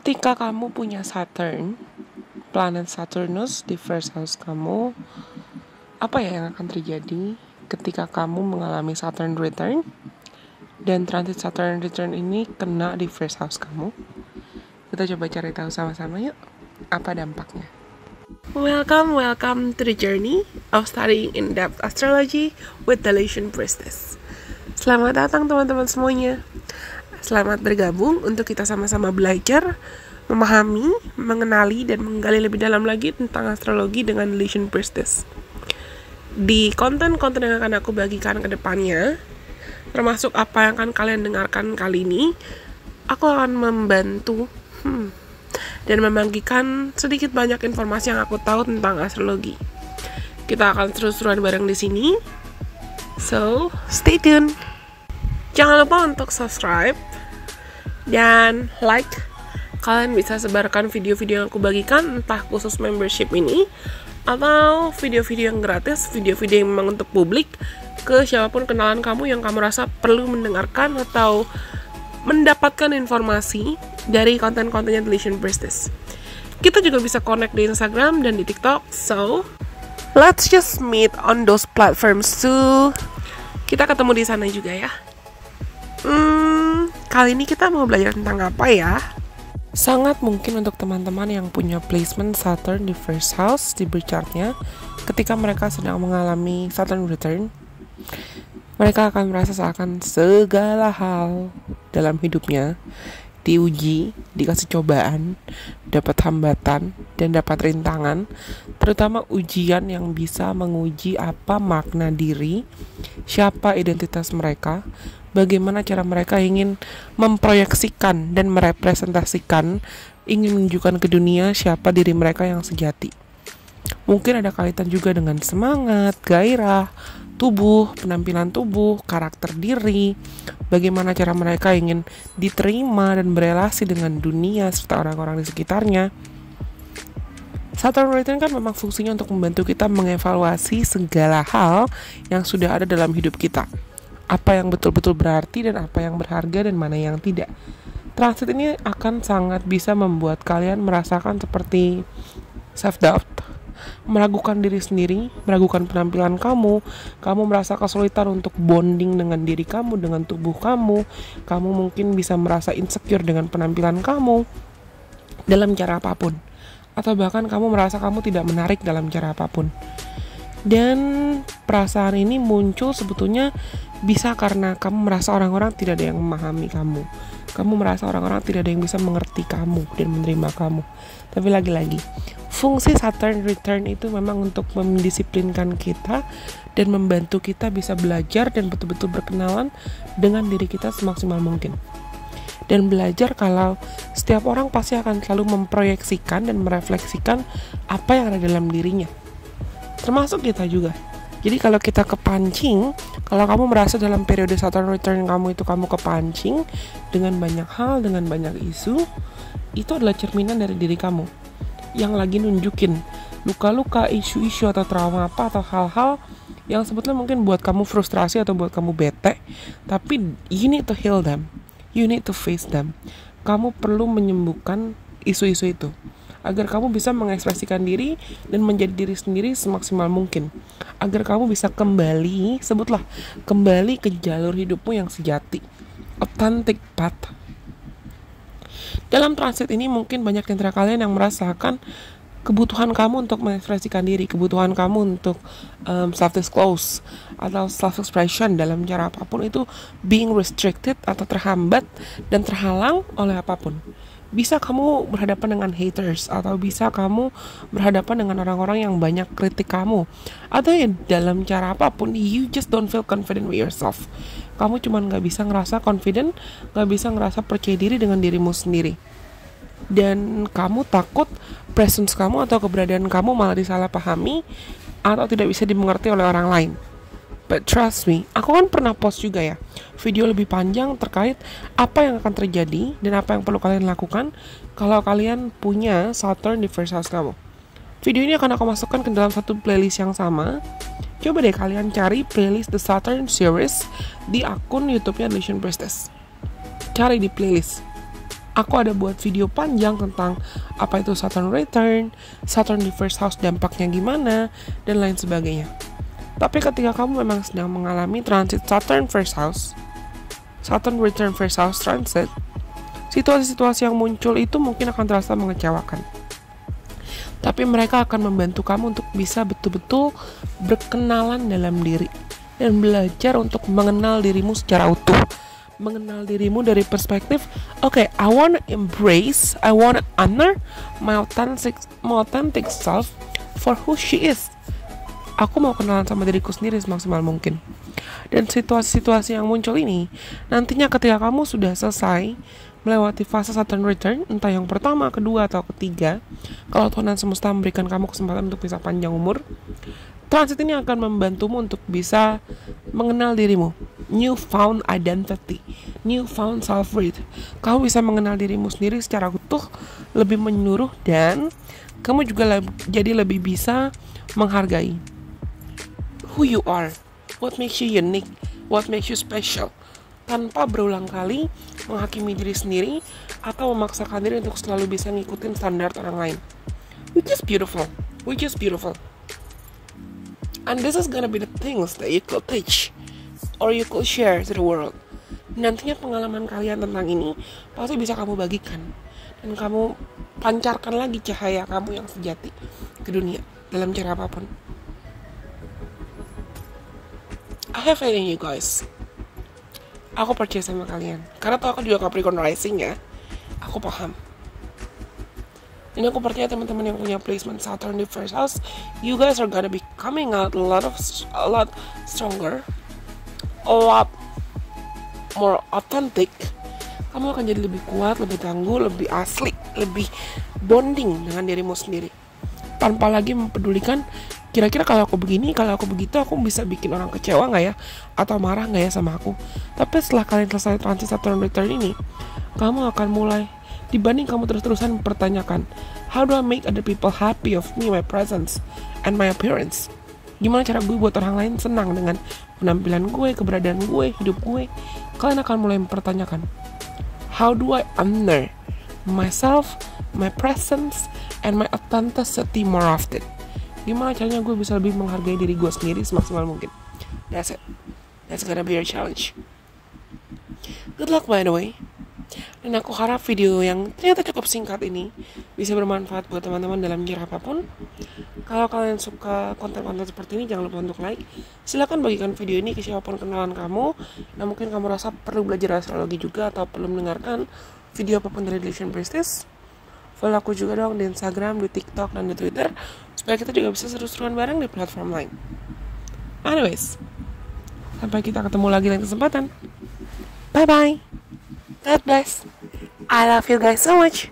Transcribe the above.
Ketika kamu punya Saturn, planet Saturnus di first house kamu, apa ya yang akan terjadi ketika kamu mengalami Saturn return dan transit Saturn return ini kena di first house kamu? Kita coba cari tahu sama-sama yuk, apa dampaknya. Welcome to the journey of studying in-depth astrology with the Latian Priestess. Selamat datang teman-teman semuanya. Selamat bergabung untuk kita sama-sama belajar, memahami, mengenali, dan menggali lebih dalam lagi tentang astrologi dengan Latian Priestess. Di konten-konten yang akan aku bagikan ke depannya, termasuk apa yang akan kalian dengarkan kali ini, aku akan membantu dan membagikan sedikit banyak informasi yang aku tahu tentang astrologi. Kita akan seru-seruan bareng di sini. So, stay tuned. Jangan lupa untuk subscribe dan like. Kalian bisa sebarkan video-video yang aku bagikan, entah khusus membership ini atau video-video yang gratis, video-video yang memang untuk publik, ke siapapun kenalan kamu yang kamu rasa perlu mendengarkan atau mendapatkan informasi dari konten-kontennya The Latian Priestess. Kita juga bisa connect di Instagram dan di TikTok. So, let's just meet on those platforms too. Kita ketemu di sana juga ya. Kali ini kita mau belajar tentang apa ya? Sangat mungkin untuk teman-teman yang punya placement Saturn di first house di birth chartnya, ketika mereka sedang mengalami Saturn return, mereka akan merasa seakan segala hal dalam hidupnya diuji, dikasih cobaan, dapat hambatan, dan dapat rintangan, terutama ujian yang bisa menguji apa makna diri, siapa identitas mereka, bagaimana cara mereka ingin memproyeksikan dan merepresentasikan, ingin menunjukkan ke dunia siapa diri mereka yang sejati. Mungkin ada kaitan juga dengan semangat, gairah, tubuh, penampilan tubuh, karakter diri, bagaimana cara mereka ingin diterima dan berelasi dengan dunia serta orang-orang di sekitarnya. Saturn return kan memang fungsinya untuk membantu kita mengevaluasi segala hal yang sudah ada dalam hidup kita. Apa yang betul-betul berarti dan apa yang berharga dan mana yang tidak. Transit ini akan sangat bisa membuat kalian merasakan seperti self-doubt, meragukan diri sendiri, meragukan penampilan kamu merasa kesulitan untuk bonding dengan diri kamu, dengan tubuh kamu mungkin bisa merasa insecure dengan penampilan kamu dalam cara apapun, atau bahkan kamu merasa kamu tidak menarik dalam cara apapun. Dan perasaan ini muncul sebetulnya bisa karena kamu merasa orang-orang tidak ada yang memahami kamu merasa orang-orang tidak ada yang bisa mengerti kamu dan menerima kamu. Tapi lagi-lagi, fungsi Saturn return itu memang untuk mendisiplinkan kita dan membantu kita bisa belajar dan betul-betul berkenalan dengan diri kita semaksimal mungkin. Dan belajar kalau setiap orang pasti akan selalu memproyeksikan dan merefleksikan apa yang ada dalam dirinya, termasuk kita juga. Jadi kalau kita kepancing, kalau kamu merasa dalam periode Saturn return kamu itu kamu kepancing dengan banyak hal, dengan banyak isu, itu adalah cerminan dari diri kamu yang lagi nunjukin luka-luka, isu-isu atau trauma apa atau hal-hal yang sebetulnya mungkin buat kamu frustrasi atau buat kamu bete, tapi you need to heal them, you need to face them. Kamu perlu menyembuhkan isu-isu itu agar kamu bisa mengekspresikan diri dan menjadi diri sendiri semaksimal mungkin, agar kamu bisa kembali ke jalur hidupmu yang sejati, authentic path. Dalam transit ini mungkin banyak di antara kalian yang merasakan kebutuhan kamu untuk mengekspresikan diri, kebutuhan kamu untuk self-disclose atau self-expression dalam cara apapun itu being restricted atau terhambat dan terhalang oleh apapun. Bisa kamu berhadapan dengan haters, atau bisa kamu berhadapan dengan orang-orang yang banyak kritik kamu, atau ya dalam cara apapun you just don't feel confident with yourself. Kamu cuma gak bisa ngerasa confident, gak bisa ngerasa percaya diri dengan dirimu sendiri, dan kamu takut presence kamu atau keberadaan kamu malah disalahpahami atau tidak bisa dimengerti oleh orang lain. But trust me, aku kan pernah post juga ya video lebih panjang terkait apa yang akan terjadi dan apa yang perlu kalian lakukan kalau kalian punya Saturn di first house kamu. Video ini akan aku masukkan ke dalam satu playlist yang sama. Coba deh kalian cari playlist The Saturn Series di akun YouTube-nya Latian Priestess. Cari di playlist. Aku ada buat video panjang tentang apa itu Saturn return, Saturn di first house dampaknya gimana, dan lain sebagainya. Tapi ketika kamu memang sedang mengalami transit Saturn first house, Saturn return first house transit, situasi-situasi yang muncul itu mungkin akan terasa mengecewakan. Tapi mereka akan membantu kamu untuk bisa betul-betul berkenalan dalam diri dan belajar untuk mengenal dirimu secara utuh. Mengenal dirimu dari perspektif, I want to embrace, I want to honor my authentic self for who she is. Aku mau kenalan sama diriku sendiri semaksimal mungkin. Dan situasi-situasi yang muncul ini, nantinya ketika kamu sudah selesai melewati fase Saturn return, entah yang pertama, kedua, atau ketiga, kalau Tuhan dan semesta memberikan kamu kesempatan untuk bisa panjang umur, transit ini akan membantumu untuk bisa mengenal dirimu. New found identity, new found self-worth. Kamu bisa mengenal dirimu sendiri secara utuh, lebih menyeluruh, dan kamu juga jadi lebih bisa menghargai who you are, what makes you unique, what makes you special, tanpa berulang kali menghakimi diri sendiri atau memaksakan diri untuk selalu bisa ngikutin standar orang lain. Which is beautiful. And this is gonna be the things that you could teach or you could share to the world. Nantinya pengalaman kalian tentang ini pasti bisa kamu bagikan dan kamu pancarkan lagi cahaya kamu yang sejati ke dunia dalam cara apapun. I have faith in you guys. Aku percaya sama kalian karena tau aku juga Capricorn rising ya. Aku paham. Dan aku percaya teman-teman yang punya placement Saturn di first house, you guys are gonna be coming out a lot stronger, a lot more authentic. Kamu akan jadi lebih kuat, lebih tangguh, lebih asli, lebih bonding dengan dirimu sendiri, tanpa lagi mempedulikan kira-kira kalau aku begini, kalau aku begitu, aku bisa bikin orang kecewa nggak ya, atau marah nggak ya sama aku. Tapi setelah kalian selesai transit Saturn return ini, kamu akan mulai, dibanding kamu terus-terusan mempertanyakan, how do I make other people happy of me, my presence, and my appearance? Gimana cara gue buat orang lain senang dengan penampilan gue, keberadaan gue, hidup gue? Kalian akan mulai mempertanyakan, how do I honor myself, my presence, and my authenticity more often? Gimana caranya gue bisa lebih menghargai diri gue sendiri semaksimal mungkin? That's it. That's gonna be your challenge. Good luck by the way. Dan aku harap video yang ternyata cukup singkat ini bisa bermanfaat buat teman-teman dalam cara apapun. Kalau kalian suka konten-konten seperti ini, jangan lupa untuk like. Silakan bagikan video ini ke siapapun kenalan kamu. Nah, mungkin kamu rasa perlu belajar astrologi juga atau perlu mendengarkan video apapun dari Delusion Priestess. Follow aku juga dong di Instagram, di TikTok, dan di Twitter, supaya kita juga bisa seru-seruan bareng di platform lain. Anyways, sampai kita ketemu lagi lain kesempatan. Bye-bye. God bless. I love you guys so much.